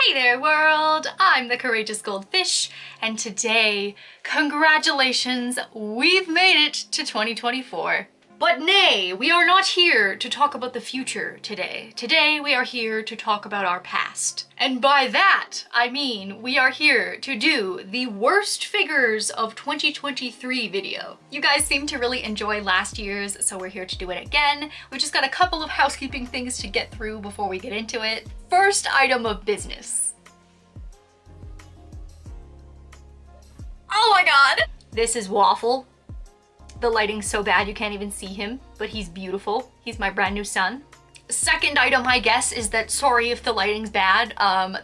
Hey there world, I'm the Courageous Goldfish, and today, congratulations, we've made it to 2024. But nay, we are not here to talk about the future today. Today we are here to talk about our past. And by that, I mean we are here to do the worst figures of 2023 video. You guys seemed to really enjoy last year's, so we're here to do it again. We just got a couple of housekeeping things to get through before we get into it. First item of business. Oh my god! This is Waffle. The lighting's so bad you can't even see him, but he's beautiful. He's my brand new son. Second item, I guess, is that sorry if the lighting's bad.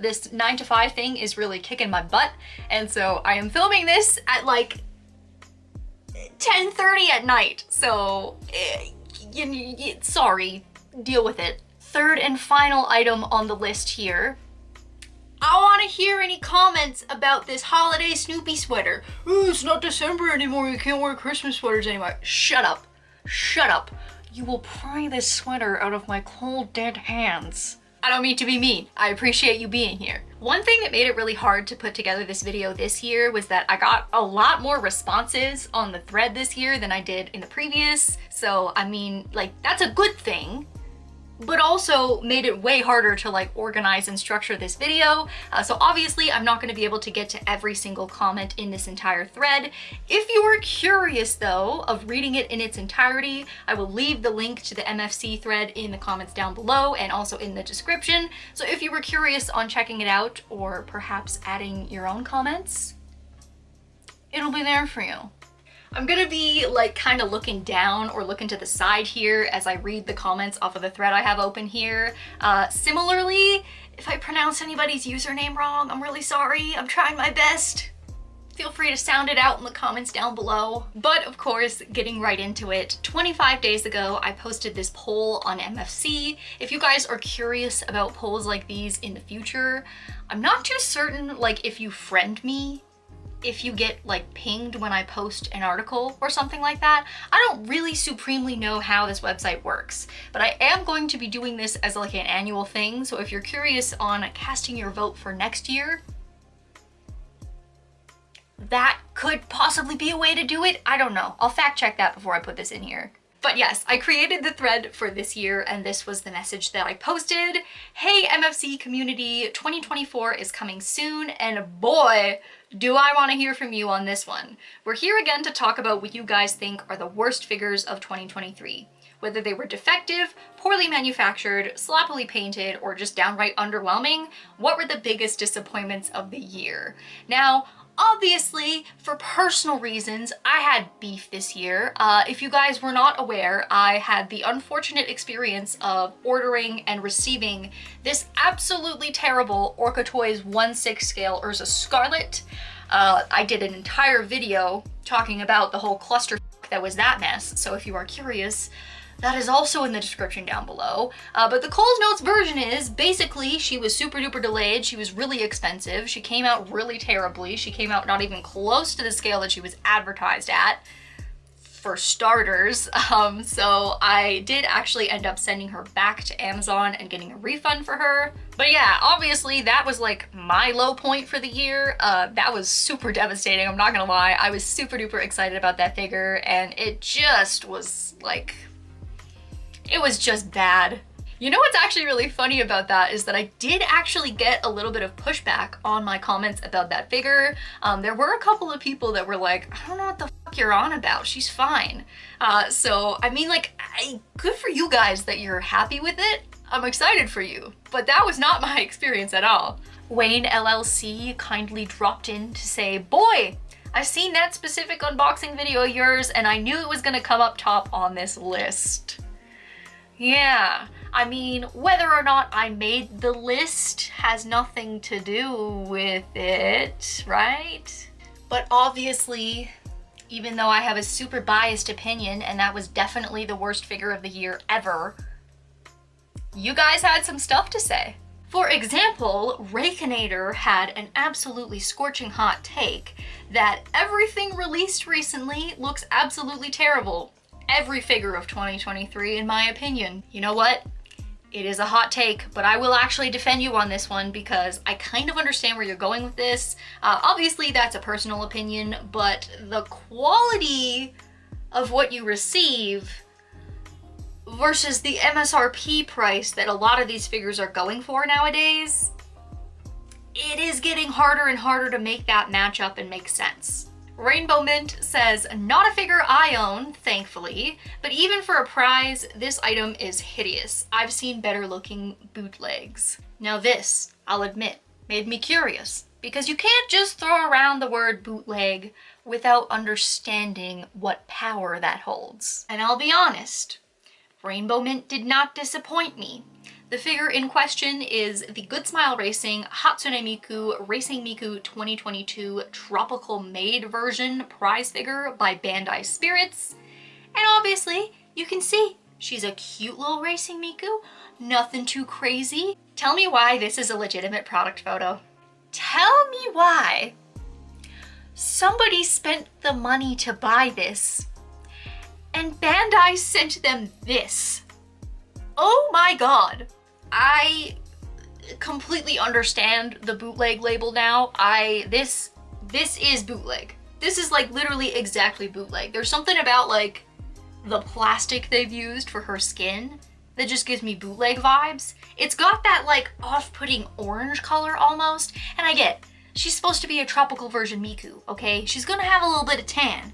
This 9 to 5 thing is really kicking my butt, and so I am filming this at like 10:30 at night. So, sorry, deal with it. Third and final item on the list here. I want to hear any comments about this holiday Snoopy sweater. Ooh, it's not December anymore, you can't wear Christmas sweaters anymore. Shut up. Shut up. You will pry this sweater out of my cold, dead hands. I don't mean to be mean. I appreciate you being here. One thing that made it really hard to put together this video this year was that I got a lot more responses on the thread this year than I did in the previous. So, I mean, like, that's a good thing, but also made it way harder to like organize and structure this video. So obviously I'm not going to be able to get to every single comment in this entire thread. If you are curious though of reading it in its entirety, I will leave the link to the MFC thread in the comments down below and also in the description. So if you were curious on checking it out or perhaps adding your own comments, it'll be there for you. I'm gonna be like kind of looking down or looking to the side here as I read the comments off of the thread I have open here. Similarly, if I pronounce anybody's username wrong, I'm really sorry. I'm trying my best. Feel free to sound it out in the comments down below. But of course, getting right into it, 25 days ago, I posted this poll on MFC. If you guys are curious about polls like these in the future, I'm not too certain like if you friend me, if you get like pinged when I post an article or something like that. I don't really supremely know how this website works, but I am going to be doing this as like an annual thing. So if you're curious on casting your vote for next year, that could possibly be a way to do it. I don't know. I'll fact check that before I put this in here. But yes, I created the thread for this year and this was the message that I posted. Hey MFC community, 2024 is coming soon and boy, do I want to hear from you on this one. We're here again to talk about what you guys think are the worst figures of 2023. Whether they were defective, poorly manufactured, sloppily painted, or just downright underwhelming, what were the biggest disappointments of the year? Now, obviously, for personal reasons, I had beef this year. If you guys were not aware, I had the unfortunate experience of ordering and receiving this absolutely terrible Orca Toys 1/6 scale Urza Scarlet. I did an entire video talking about the whole cluster that was that mess, so if you are curious, that is also in the description down below. But the Coles Notes version is, basically, she was super duper delayed, she was really expensive, she came out really terribly, she came out not even close to the scale that she was advertised at, for starters. So I did actually end up sending her back to Amazon and getting a refund for her. But yeah, obviously that was like my low point for the year. That was super devastating, I'm not gonna lie. I was super duper excited about that figure and it just was like, it was just bad. You know what's actually really funny about that is that I did actually get a little bit of pushback on my comments about that figure. There were a couple of people that were like, I don't know what the fuck you're on about, she's fine. So, I mean, like, good for you guys that you're happy with it. I'm excited for you, but that was not my experience at all. Wayne LLC kindly dropped in to say, boy, I've seen that specific unboxing video of yours and I knew it was gonna come up top on this list. Yeah, I mean, whether or not I made the list has nothing to do with it, right? But obviously, even though I have a super biased opinion and that was definitely the worst figure of the year ever, you guys had some stuff to say. For example, Rakinator had an absolutely scorching hot take that everything released recently looks absolutely terrible. Every figure of 2023, in my opinion. You know what? It is a hot take, but I will actually defend you on this one because I kind of understand where you're going with this. Obviously, that's a personal opinion, but the quality of what you receive versus the MSRP price that a lot of these figures are going for nowadays, it is getting harder and harder to make that match up and make sense. Rainbow Mint says, not a figure I own, thankfully, but even for a prize, this item is hideous. I've seen better looking bootlegs. Now this, I'll admit, made me curious, because you can't just throw around the word bootleg without understanding what power that holds. And I'll be honest, Rainbow Mint did not disappoint me. The figure in question is the Good Smile Racing Hatsune Miku Racing Miku 2022 Tropical Maid version prize figure by Bandai Spirits. And obviously, you can see she's a cute little Racing Miku, nothing too crazy. Tell me why this is a legitimate product photo. Tell me why somebody spent the money to buy this and Bandai sent them this. Oh my god. I completely understand the bootleg label now. This is bootleg. This is like literally exactly bootleg. There's something about like the plastic they've used for her skin that just gives me bootleg vibes. It's got that like off-putting orange color almost, and I get she's supposed to be a tropical version Miku, okay? She's gonna have a little bit of tan.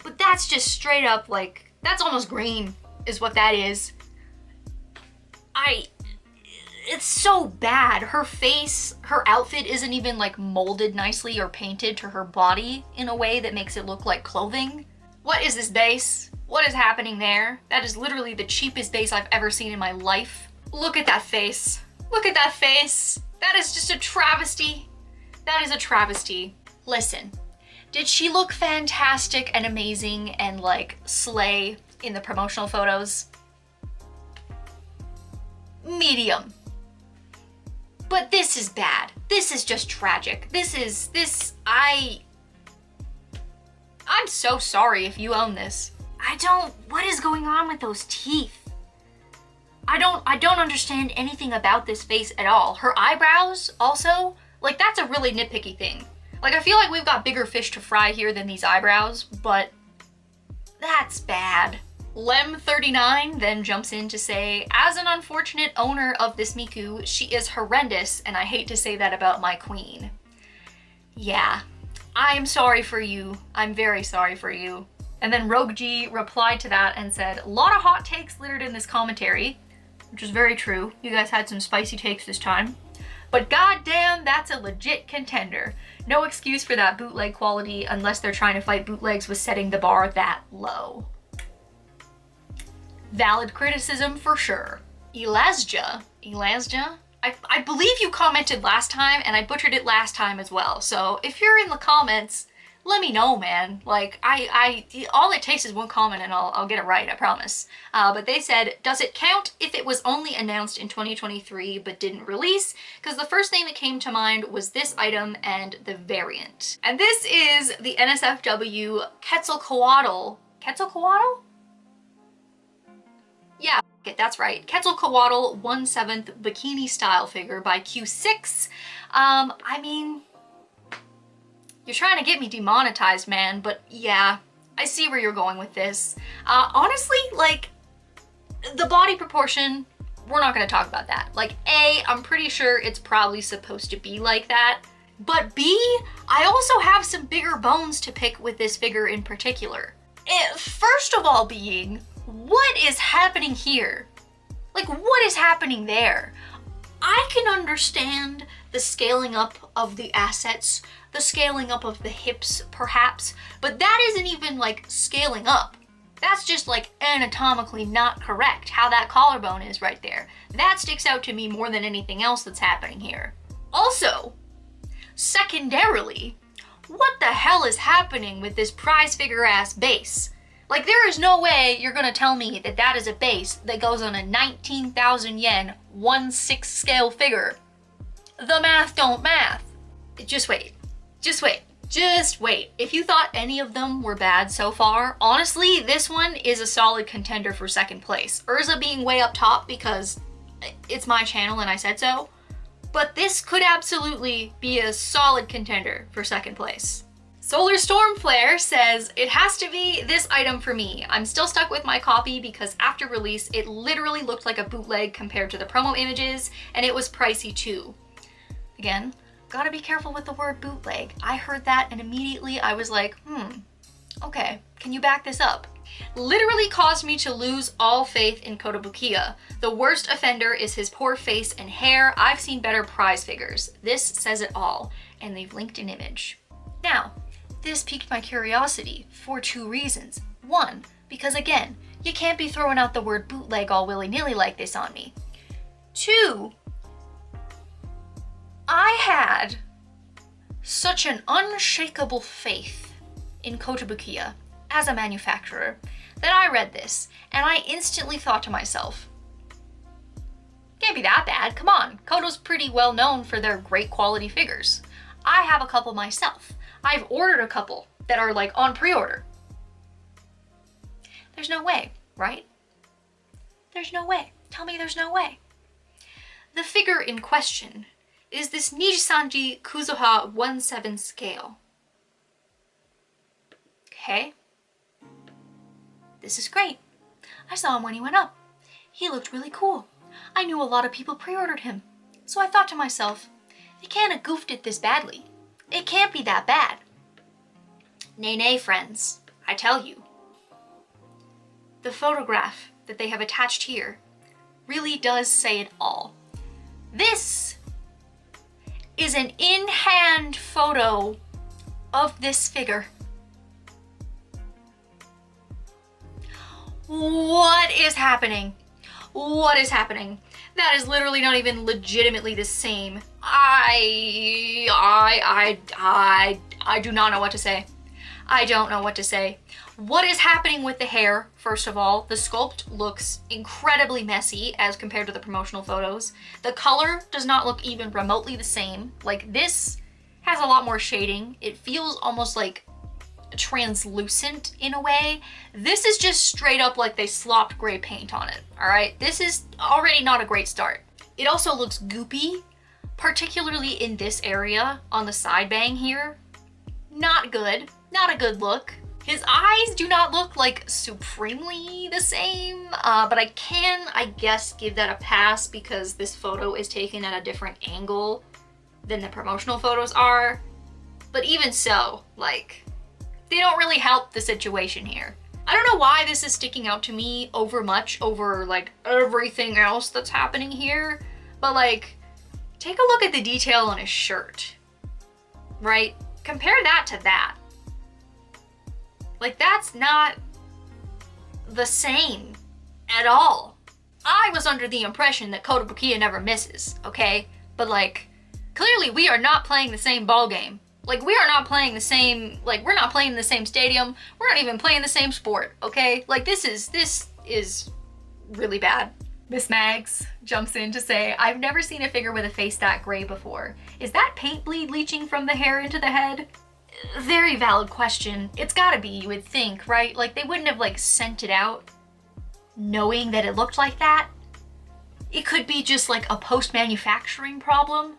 But that's just straight up like, that's almost green is what that is. It's so bad. Her face, her outfit isn't even like molded nicely or painted to her body in a way that makes it look like clothing. What is this base? What is happening there? That is literally the cheapest base I've ever seen in my life. Look at that face. Look at that face. That is just a travesty. That is a travesty. Listen, did she look fantastic and amazing and like slay in the promotional photos? Medium. But this is bad. This is just tragic. I'm so sorry if you own this. What is going on with those teeth? I don't understand anything about this face at all. Her eyebrows also, like that's a really nitpicky thing. Like I feel like we've got bigger fish to fry here than these eyebrows, but that's bad. Lem39 then jumps in to say, as an unfortunate owner of this Miku, she is horrendous, and I hate to say that about my queen. Yeah, I'm sorry for you. I'm very sorry for you. And then Rogue G replied to that and said, a lot of hot takes littered in this commentary, which is very true. You guys had some spicy takes this time. But goddamn, that's a legit contender. No excuse for that bootleg quality unless they're trying to fight bootlegs with setting the bar that low. Valid criticism for sure. Elazja, I believe you commented last time and I butchered it last time as well. So if you're in the comments, let me know, man. Like all it takes is one comment and I'll get it right, I promise. But they said, does it count if it was only announced in 2023 but didn't release? Because the first thing that came to mind was this item and the variant. And this is the NSFW Quetzalcoatl. Quetzalcoatl? Yeah, that's right. Quetzalcoatl 1/7 bikini style figure by Q6. I mean, you're trying to get me demonetized, man, but yeah, I see where you're going with this. Honestly, like, the body proportion, we're not gonna talk about that. Like, A, I'm pretty sure it's probably supposed to be like that, but B, I also have some bigger bones to pick with this figure in particular. First of all being, what is happening here? Like, what is happening there? I can understand the scaling up of the assets, the scaling up of the hips, perhaps, but that isn't even like scaling up. That's just like anatomically not correct, how that collarbone is right there. That sticks out to me more than anything else that's happening here. Also, secondarily, what the hell is happening with this prize figure ass base? Like, there is no way you're gonna tell me that that is a base that goes on a 19,000 yen 1/6 scale figure. The math don't math. Just wait. Just wait. Just wait. If you thought any of them were bad so far, honestly, this one is a solid contender for second place. Urza being way up top because it's my channel and I said so, but this could absolutely be a solid contender for second place. Solar Storm Flare says, it has to be this item for me. I'm still stuck with my copy because after release, it literally looked like a bootleg compared to the promo images, and it was pricey too. Again, gotta be careful with the word bootleg. I heard that and immediately I was like, okay, can you back this up? Literally caused me to lose all faith in Kotobukiya. The worst offender is his poor face and hair. I've seen better prize figures. This says it all, and they've linked an image. Now, this piqued my curiosity for 2 reasons. 1, because again, you can't be throwing out the word bootleg all willy-nilly like this on me. 2, I had such an unshakable faith in Kotobukiya as a manufacturer that I read this and I instantly thought to myself, can't be that bad, come on, Koto's pretty well known for their great quality figures. I have a couple myself. I've ordered a couple that are like on pre-order. There's no way, right? There's no way. Tell me there's no way. The figure in question is this Nijisanji Kuzoha 1/7 scale. Okay. This is great. I saw him when he went up. He looked really cool. I knew a lot of people pre-ordered him. So I thought to myself, they can't have goofed it this badly. It can't be that bad. Nay, nay, friends, I tell you. The photograph that they have attached here really does say it all. This is an in-hand photo of this figure. What is happening? What is happening? That is literally not even legitimately the same. I do not know what to say. I don't know what to say. What is happening with the hair? First of all, the sculpt looks incredibly messy as compared to the promotional photos. The color does not look even remotely the same. Like, this has a lot more shading. It feels almost like translucent in a way. This is just straight up like they slopped gray paint on it, all right? This is already not a great start. It also looks goopy, particularly in this area on the side bang here. Not good, not a good look. His eyes do not look like supremely the same, but I can, I guess, give that a pass because this photo is taken at a different angle than the promotional photos are. But even so, like, they don't really help the situation here. I don't know why this is sticking out to me over like everything else that's happening here, but like, take a look at the detail on his shirt, right? Compare that to that. Like, that's not the same at all. I was under the impression that Kotobukiya never misses, okay? But like, clearly we are not playing the same ball game. Like, we are not playing the same, like, we're not playing in the same stadium. We're not even playing the same sport, okay? Like, this is really bad. Miss Mags jumps in to say, I've never seen a figure with a face that gray before. Is that paint bleed leaching from the hair into the head? Very valid question. It's gotta be, you would think, right? Like, they wouldn't have, like, sent it out knowing that it looked like that. It could be just, like, a post-manufacturing problem.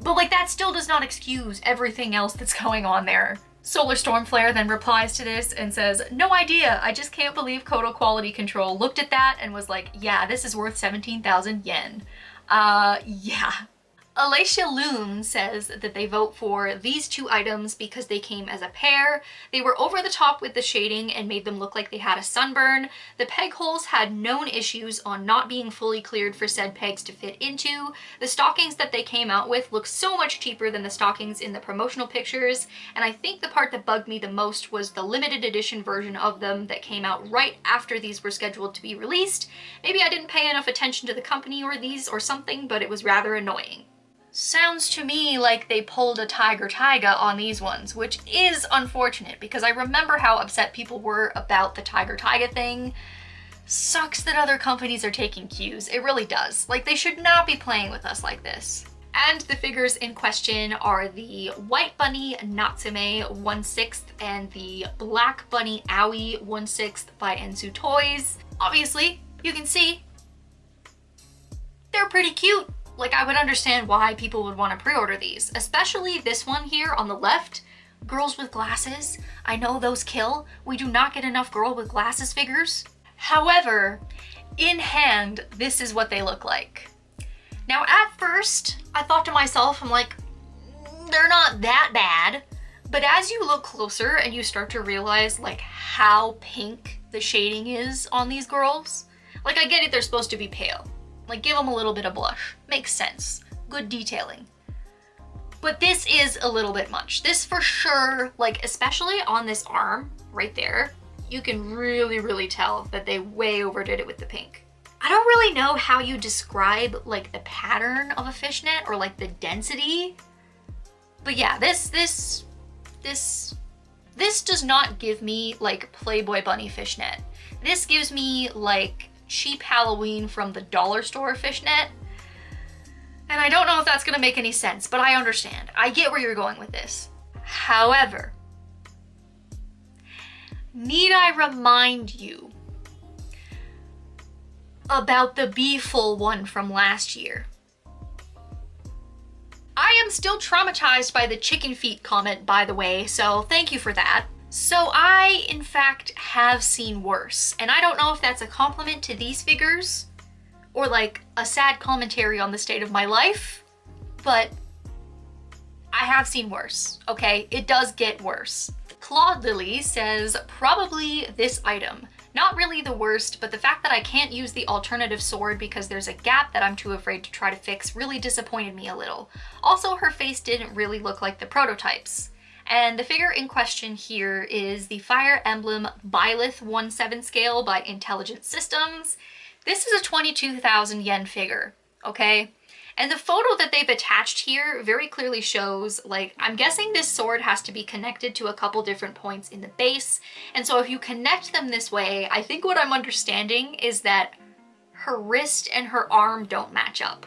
But like, that still does not excuse everything else that's going on there. Solar Storm Flare then replies to this and says, no idea, I just can't believe Koto Quality Control looked at that and was like, yeah, this is worth 17,000 yen. Yeah. Alacia Loon says that they vote for these 2 items because they came as a pair. They were over the top with the shading and made them look like they had a sunburn. The peg holes had known issues on not being fully cleared for said pegs to fit into. The stockings that they came out with look so much cheaper than the stockings in the promotional pictures, and I think the part that bugged me the most was the limited edition version of them that came out right after these were scheduled to be released. Maybe I didn't pay enough attention to the company or these or something, but it was rather annoying. Sounds to me like they pulled a Tiger Taiga on these ones, which is unfortunate because I remember how upset people were about the Tiger Taiga thing. Sucks that other companies are taking cues. It really does. Like, they should not be playing with us like this. And the figures in question are the White Bunny Natsume 1/6 and the Black Bunny Aoi 1/6 by Ensu Toys. Obviously, you can see they're pretty cute. Like, I would understand why people would want to pre-order these, especially this one here on the left. Girls with glasses. I know those kill. We do not get enough girl with glasses figures. However, in hand, this is what they look like. Now, at first, I thought to myself, I'm like, they're not that bad. But as you look closer and you start to realize like how pink the shading is on these girls, like, I get it, they're supposed to be pale. Like, give them a little bit of blush. Makes sense. Good detailing. But this is a little bit much. This for sure, like, especially on this arm right there, you can really tell that they way overdid it with the pink. I don't really know how you describe like the pattern of a fishnet or like the density. But yeah, this does not give me like Playboy bunny fishnet. This gives me like cheap Halloween from the dollar store fishnet. And I don't know if that's gonna make any sense, but I understand. I get where you're going with this. However, need I remind you about the B-full one from last year? I am still traumatized by the chicken feet comment, by the way, so thank you for that. So I, in fact, have seen worse. And I don't know if that's a compliment to these figures or like a sad commentary on the state of my life, but I have seen worse, okay? It does get worse. Claude Lily says, probably this item. Not really the worst, but the fact that I can't use the alternative sword because there's a gap that I'm too afraid to try to fix really disappointed me a little. Also, her face didn't really look like the prototypes. And the figure in question here is the Fire Emblem Byleth 1/7 scale by Intelligent Systems. This is a 22,000 yen figure, okay? And the photo that they've attached here very clearly shows, like, I'm guessing this sword has to be connected to a couple different points in the base. And so if you connect them this way, I think what I'm understanding is that her wrist and her arm don't match up.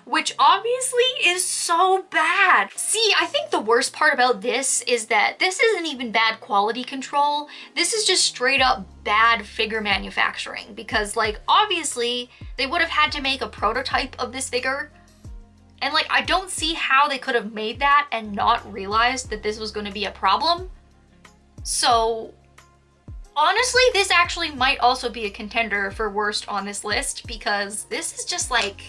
Which obviously is so bad. See, I think the worst part about this is that this isn't even bad quality control. This is just straight up bad figure manufacturing, because like, obviously they would have had to make a prototype of this figure. And like, I don't see how they could have made that and not realized that this was going to be a problem. So honestly, this actually might also be a contender for worst on this list, because this is just like,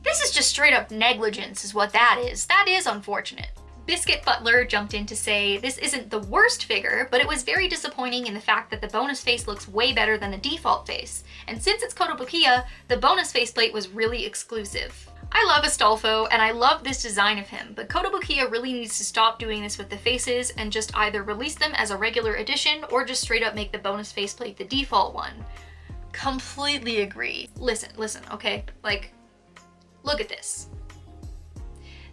this is just straight up negligence is what that is. That is unfortunate. Biscuit Butler jumped in to say, this isn't the worst figure, but it was very disappointing in the fact that the bonus face looks way better than the default face. And since it's Kotobukiya, the bonus faceplate was really exclusive. I love Astolfo and I love this design of him, but Kotobukiya really needs to stop doing this with the faces and just either release them as a regular edition or just straight up make the bonus faceplate the default one. Completely agree. Listen, okay? Like, look at this.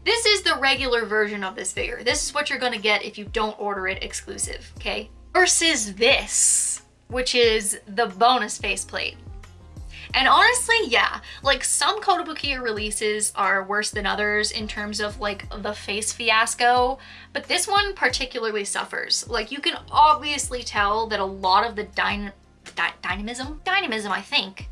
This is the regular version of this figure. This is what you're gonna get if you don't order it exclusive, okay? Versus this, which is the bonus faceplate. And honestly, yeah, like some Kotobukiya releases are worse than others in terms of like the face fiasco, but this one particularly suffers. Like, you can obviously tell that a lot of the dynamism, I think,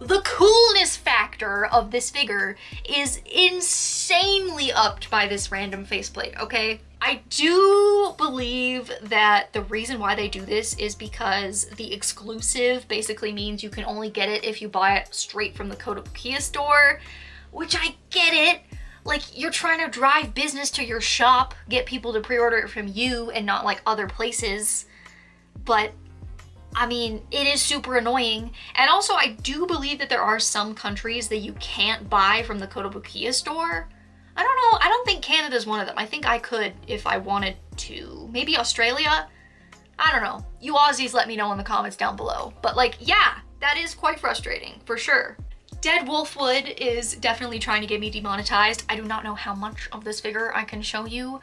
the coolness factor of this figure is insanely upped by this random faceplate, okay? I do believe that the reason why they do this is because the exclusive basically means you can only get it if you buy it straight from the Kotobukiya store, which I get it. Like, you're trying to drive business to your shop, get people to pre-order it from you and not like other places. But I mean, it is super annoying. And also, I do believe that there are some countries that you can't buy from the Kotobukiya store. I don't know, I don't think Canada's one of them. I think I could if I wanted to. Maybe Australia? I don't know. You Aussies let me know in the comments down below. But like, yeah, that is quite frustrating, for sure. Dead Wolfwood is definitely trying to get me demonetized. I do not know how much of this figure I can show you,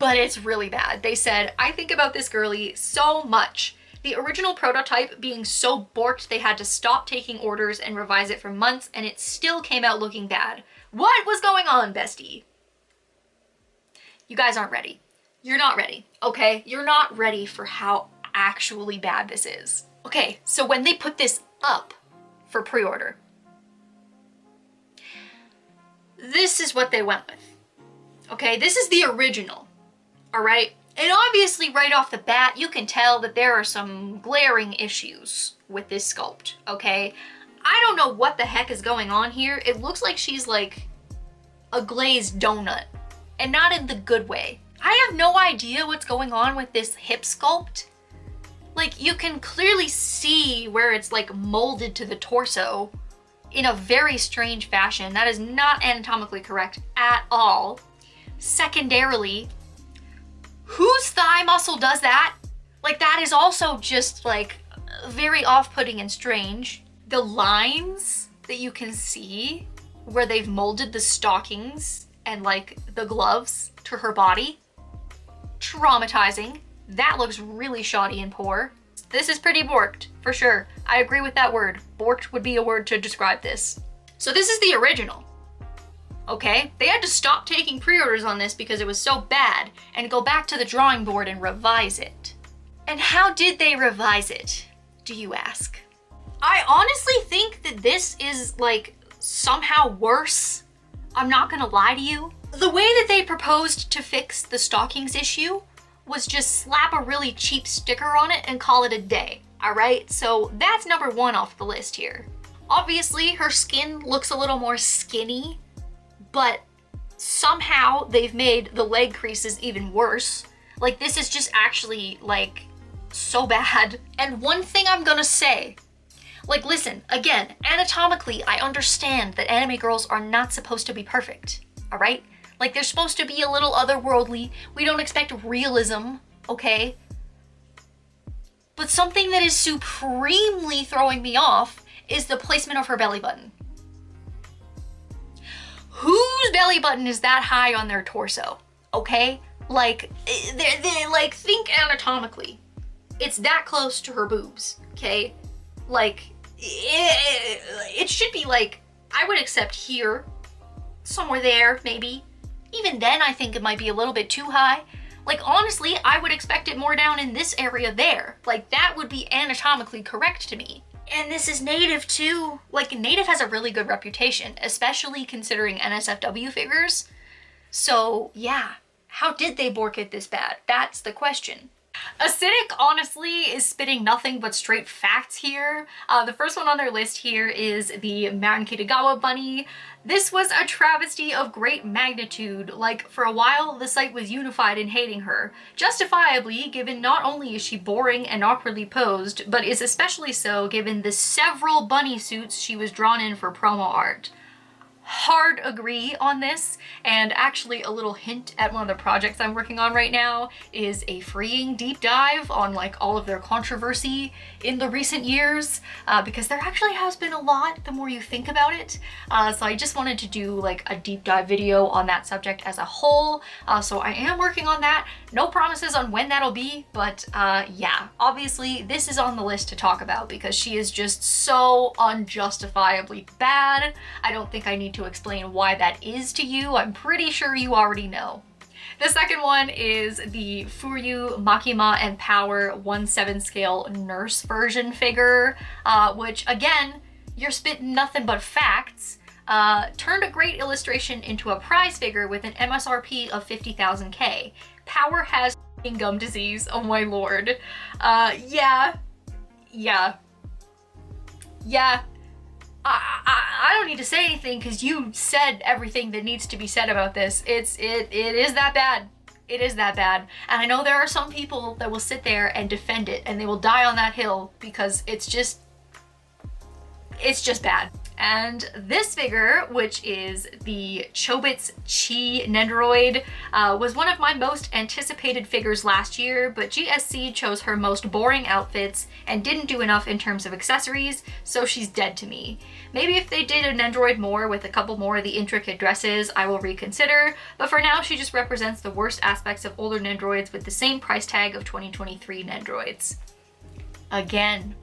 but it's really bad. They said, I think about this girly so much. The original prototype being so borked they had to stop taking orders and revise it for months, and it still came out looking bad. What was going on, bestie? You guys aren't ready. You're not ready, okay? You're not ready for how actually bad this is. Okay, so when they put this up for pre-order, this is what they went with. Okay, this is the original, all right? And obviously right off the bat, you can tell that there are some glaring issues with this sculpt, okay? I don't know what the heck is going on here. It looks like she's like a glazed donut, and not in the good way. I have no idea what's going on with this hip sculpt. Like, you can clearly see where it's like molded to the torso in a very strange fashion. That is not anatomically correct at all. Secondarily, whose thigh muscle does that? Like, that is also just like very off-putting and strange. The lines that you can see where they've molded the stockings and like the gloves to her body, traumatizing. That looks really shoddy and poor. This is pretty borked, for sure. I agree with that word. Borked would be a word to describe this. So this is the original, okay? They had to stop taking pre-orders on this because it was so bad and go back to the drawing board and revise it. And how did they revise it, do you ask? I honestly think that this is like somehow worse. I'm not gonna lie to you. The way that they proposed to fix the stockings issue was just slap a really cheap sticker on it and call it a day, all right? So that's number one off the list here. Obviously, her skin looks a little more skinny, but somehow they've made the leg creases even worse. Like, this is just actually like so bad. And one thing I'm gonna say, like, listen, again, anatomically, I understand that anime girls are not supposed to be perfect, all right? Like, they're supposed to be a little otherworldly. We don't expect realism, okay? But something that is supremely throwing me off is the placement of her belly button. Whose belly button is that high on their torso, okay? Like, they're like, think anatomically. It's that close to her boobs, okay? Like, it should be like, I would accept here, somewhere there, maybe. Even then, I think it might be a little bit too high. Like, honestly, I would expect it more down in this area there. Like, that would be anatomically correct to me. And this is Native too. Like, Native has a really good reputation, especially considering NSFW figures. So, yeah, how did they bork it this bad? That's the question. Acidic, honestly, is spitting nothing but straight facts here. The first one on their list here is the Mountain Kitagawa bunny. This was a travesty of great magnitude. Like, for a while, the site was unified in hating her. Justifiably, given not only is she boring and awkwardly posed, but is especially so given the several bunny suits she was drawn in for promo art. Hard agree on this, and actually a little hint at one of the projects I'm working on right now is a freeing deep dive on like all of their controversy in the recent years, because there actually has been a lot the more you think about it. So I just wanted to do like a deep dive video on that subject as a whole. So I am working on that. No promises on when that'll be, but yeah, obviously this is on the list to talk about because she is just so unjustifiably bad. I don't think I need to explain why that is to you. I'm pretty sure you already know. The second one is the Furyu Makima and Power 1/7 scale nurse version figure, which again, you're spitting nothing but facts. Turned a great illustration into a prize figure with an MSRP of 50,000K. Power has gum disease, oh my lord. Yeah. I don't need to say anything because you said everything that needs to be said about this. It is that bad. It is that bad. And I know there are some people that will sit there and defend it and they will die on that hill because it's just bad. And this figure, which is the Chobits Chi Nendoroid, was one of my most anticipated figures last year, but GSC chose her most boring outfits and didn't do enough in terms of accessories, so she's dead to me. Maybe if they did a Nendoroid more with a couple more of the intricate dresses, I will reconsider, but for now she just represents the worst aspects of older Nendoroids with the same price tag of 2023 Nendoroids. Again,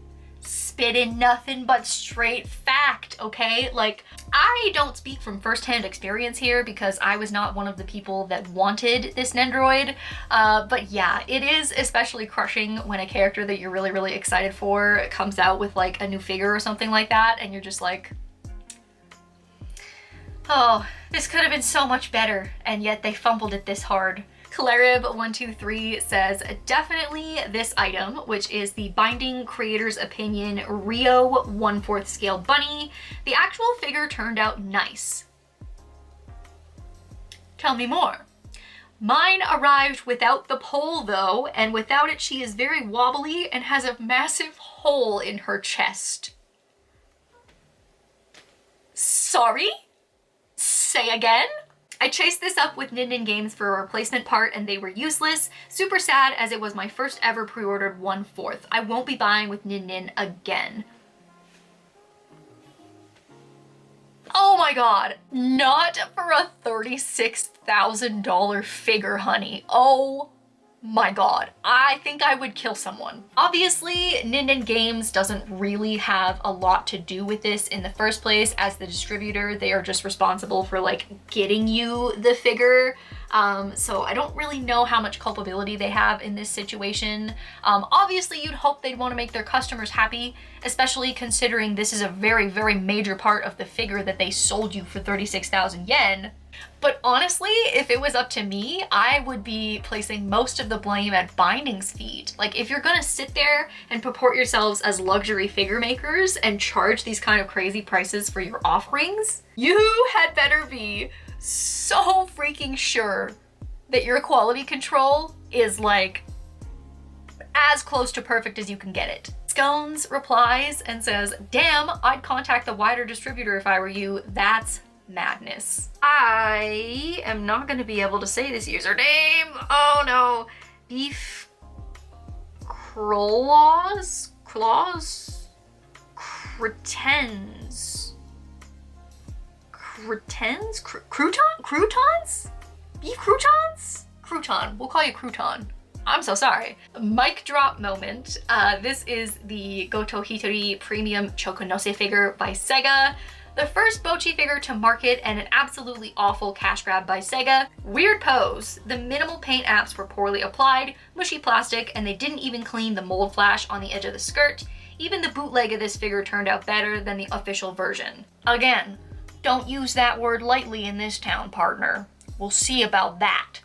spitting nothing but straight fact, okay? Like, I don't speak from firsthand experience here because I was not one of the people that wanted this Nendoroid, but yeah, it is especially crushing when a character that you're really, really excited for comes out with like a new figure or something like that, and you're just like, oh, this could have been so much better, and yet they fumbled it this hard. Clarib123 says, definitely this item, which is the Binding Creator's Opinion Rio 1/4 scale bunny. The actual figure turned out nice. Tell me more. Mine arrived without the pole though, and without it she is very wobbly and has a massive hole in her chest. Sorry? Say again? I chased this up with Nin Nin Games for a replacement part and they were useless. Super sad as it was my first ever pre-ordered 1/4. I won't be buying with Nin Nin again. Oh my god, not for a $36,000 figure, honey. Oh my god, I think I would kill someone. Obviously, Nin Nin Games doesn't really have a lot to do with this in the first place. As the distributor, they are just responsible for like getting you the figure. So I don't really know how much culpability they have in this situation. Obviously, you'd hope they'd want to make their customers happy, especially considering this is a very, very major part of the figure that they sold you for 36,000 yen. But honestly, if it was up to me, I would be placing most of the blame at Binding's feet. Like, if you're gonna sit there and purport yourselves as luxury figure makers and charge these kind of crazy prices for your offerings, you had better be so freaking sure that your quality control is like as close to perfect as you can get it. Scones replies and says, damn, I'd contact the wider distributor if I were you. That's madness. I am not going to be able to say this username. Oh no. Beef Claws? Cretens? Croutons? Beef croutons? Crouton. We'll call you Crouton. I'm so sorry. Mic drop moment. This is the Goto Hitori Premium Chokonose figure by Sega. The first Bochi figure to market and an absolutely awful cash grab by Sega. Weird pose. The minimal paint apps were poorly applied, mushy plastic, and they didn't even clean the mold flash on the edge of the skirt. Even the bootleg of this figure turned out better than the official version. Again, don't use that word lightly in this town, partner. We'll see about that.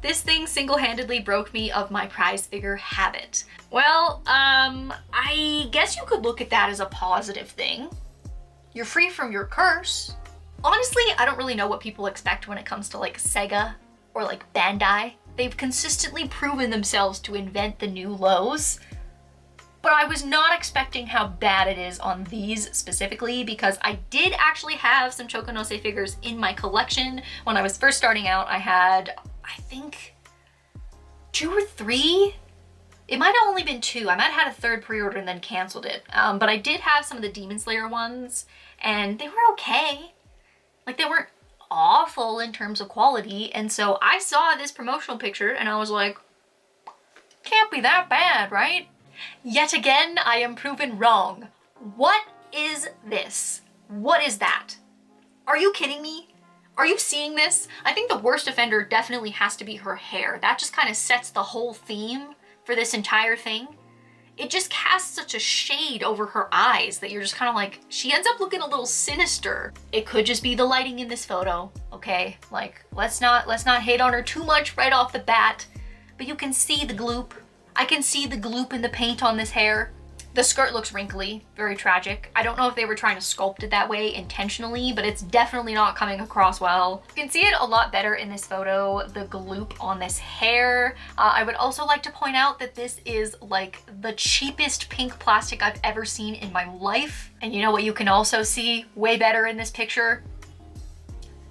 This thing single-handedly broke me of my prize figure habit. Well, I guess you could look at that as a positive thing. You're free from your curse. Honestly, I don't really know what people expect when it comes to like Sega or like Bandai. They've consistently proven themselves to invent the new lows, but I was not expecting how bad it is on these specifically because I did actually have some Chokonose figures in my collection. When I was first starting out, I had, I think, 2 or 3? It might have only been 2. I might have had a third pre-order and then canceled it. But I did have some of the Demon Slayer ones and they were okay. Like, they weren't awful in terms of quality. And so I saw this promotional picture and I was like, can't be that bad, right? Yet again, I am proven wrong. What is this? What is that? Are you kidding me? Are you seeing this? I think the worst offender definitely has to be her hair. That just kind of sets the whole theme for this entire thing. It just casts such a shade over her eyes that you're just kind of like, she ends up looking a little sinister. It could just be the lighting in this photo, okay? Like, let's not hate on her too much right off the bat, but you can see the gloop. I can see the gloop in the paint on this hair. The skirt looks wrinkly, very tragic. I don't know if they were trying to sculpt it that way intentionally, but it's definitely not coming across well. You can see it a lot better in this photo, the gloop on this hair. I would also like to point out that this is like the cheapest pink plastic I've ever seen in my life. And you know what you can also see way better in this picture?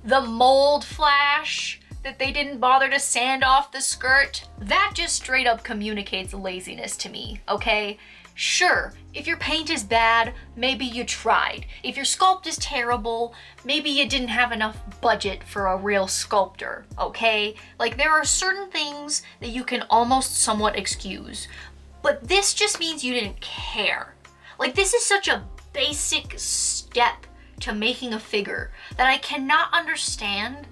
The mold flash that they didn't bother to sand off the skirt. That just straight up communicates laziness to me, okay? Sure, if your paint is bad, maybe you tried. If your sculpt is terrible, maybe you didn't have enough budget for a real sculptor, okay? Like, there are certain things that you can almost somewhat excuse. But this just means you didn't care. Like, this is such a basic step to making a figure that I cannot understand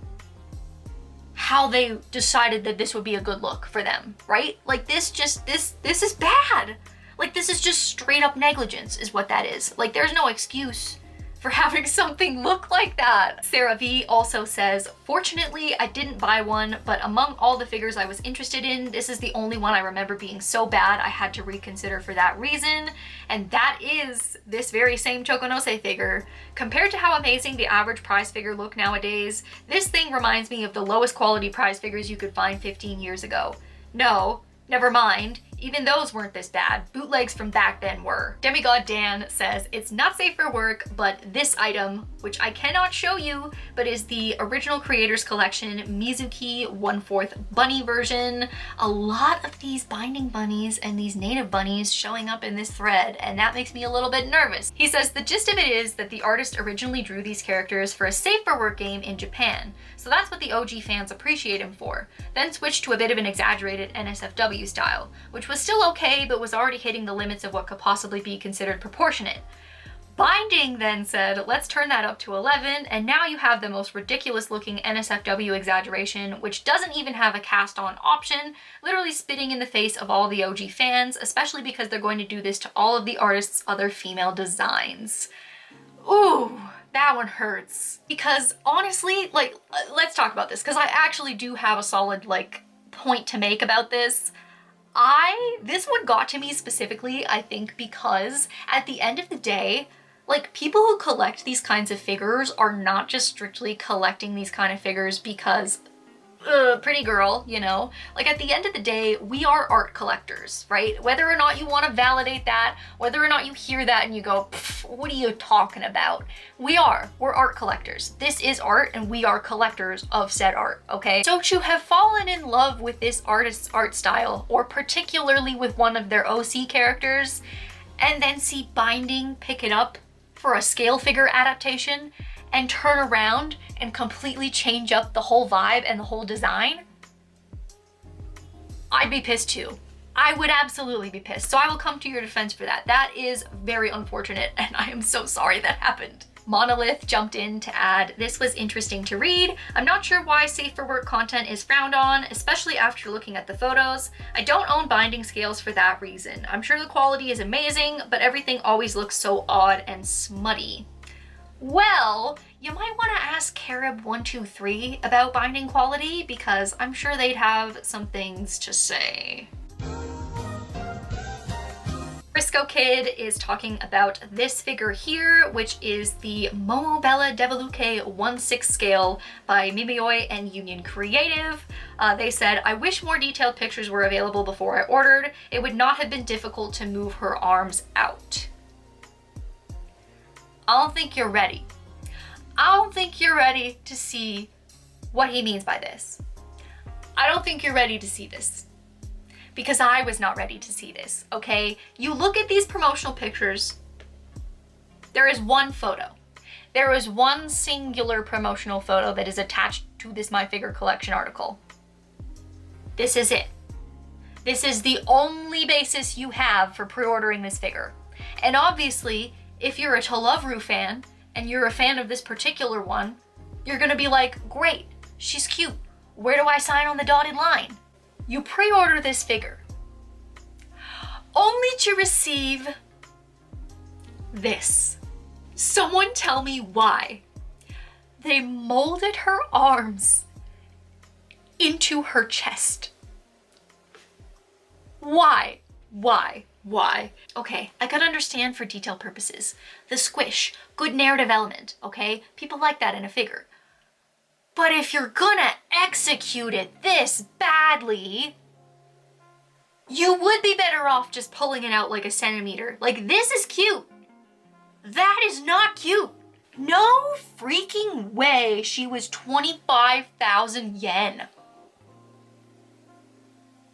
how they decided that this would be a good look for them, right? Like, this is bad. Like, this is just straight up negligence is what that is. Like, there's no excuse for having something look like that. Sarah V also says, fortunately, I didn't buy one, but among all the figures I was interested in, this is the only one I remember being so bad I had to reconsider for that reason. And that is this very same Chokonose figure. Compared to how amazing the average prize figure look nowadays, this thing reminds me of the lowest quality prize figures you could find 15 years ago. No, never mind. Even those weren't this bad. Bootlegs from back then were. Demigod Dan says, it's not safe for work, but this item, which I cannot show you, but is the original creators collection Mizuki 1/4 bunny version. A lot of these binding bunnies and these native bunnies showing up in this thread, and that makes me a little bit nervous. He says, the gist of it is that the artist originally drew these characters for a safe for work game in Japan. So that's what the OG fans appreciate him for. Then switched to a bit of an exaggerated NSFW style, which was still okay, but was already hitting the limits of what could possibly be considered proportionate. Binding then said, let's turn that up to 11, and now you have the most ridiculous looking NSFW exaggeration, which doesn't even have a cast on option, literally spitting in the face of all the OG fans, especially because they're going to do this to all of the artist's other female designs. Ooh, that one hurts. Because honestly, like, let's talk about this, because I actually do have a solid, like, point to make about this. This one got to me specifically, I think, because at the end of the day, like, people who collect these kinds of figures are not just strictly collecting these kind of figures because, pretty girl, you know? Like, at the end of the day, we are art collectors, right? Whether or not you want to validate that, whether or not you hear that and you go, what are you talking about? We're art collectors. This is art and we are collectors of said art, okay? So to have fallen in love with this artist's art style, or particularly with one of their OC characters, and then see Binding pick it up for a scale figure adaptation, and turn around and completely change up the whole vibe and the whole design, I'd be pissed too. I would absolutely be pissed. So I will come to your defense for that. That is very unfortunate, and I am so sorry that happened. Monolith jumped in to add, this was interesting to read. I'm not sure why safe for work content is frowned on, especially after looking at the photos. I don't own binding scales for that reason. I'm sure the quality is amazing, but everything always looks so odd and smutty. Well, you might want to ask Carib123 about binding quality, because I'm sure they'd have some things to say. Frisco Kid is talking about this figure here, which is the Momobella Devoluke 1/6 scale by Mimioi and Union Creative. They said, I wish more detailed pictures were available before I ordered. It would not have been difficult to move her arms out. I don't think you're ready. I don't think you're ready to see what he means by this. I don't think you're ready to see this. Because I was not ready to see this, okay? You look at these promotional pictures, there is one photo. There is one singular promotional photo that is attached to this My Figure Collection article. This is it. This is the only basis you have for pre-ordering this figure. And obviously, if you're a Tolovru fan and you're a fan of this particular one, you're gonna be like, great, she's cute. Where do I sign on the dotted line? You pre-order this figure only to receive this. Someone tell me why they molded her arms into her chest. Why? Why? Okay, I could understand for detail purposes. The squish, good narrative element, okay? People like that in a figure. But if you're gonna execute it this badly, you would be better off just pulling it out like a centimeter. Like, this is cute. That is not cute. No freaking way she was 25,000 yen.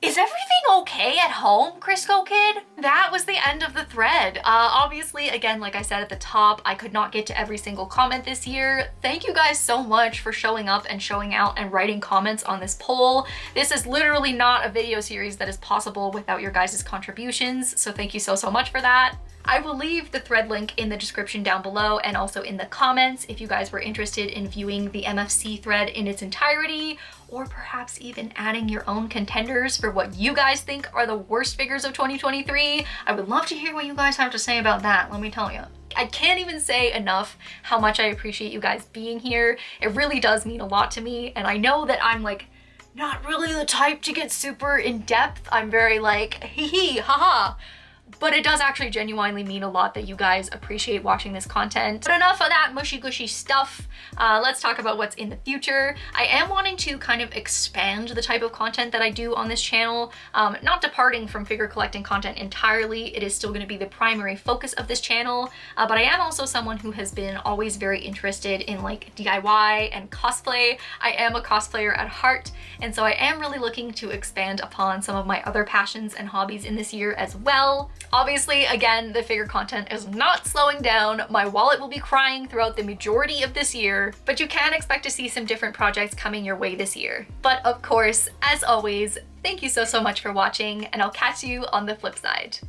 Is everything okay at home, Crisco Kid? That was the end of the thread. Obviously, again, like I said at the top, I could not get to every single comment this year. Thank you guys so much for showing up and showing out and writing comments on this poll. This is literally not a video series that is possible without your guys' contributions, so thank you so much for that. I will leave the thread link in the description down below and also in the comments if you guys were interested in viewing the MFC thread in its entirety, or perhaps even adding your own contenders for what you guys think are the worst figures of 2023. I would love to hear what you guys have to say about that, let me tell you. I can't even say enough how much I appreciate you guys being here. It really does mean a lot to me, and I know that I'm like not really the type to get super in depth. I'm very like hee hee haha. But it does actually genuinely mean a lot that you guys appreciate watching this content. But enough of that mushy gushy stuff. Let's talk about what's in the future. I am wanting to kind of expand the type of content that I do on this channel, not departing from figure collecting content entirely. It is still going to be the primary focus of this channel, but I am also someone who has been always very interested in like DIY and cosplay. I am a cosplayer at heart, and so I am really looking to expand upon some of my other passions and hobbies in this year as well. Obviously, again, the figure content is not slowing down. My wallet will be crying throughout the majority of this year, but you can expect to see some different projects coming your way this year. But of course, as always, thank you so much for watching, and I'll catch you on the flip side.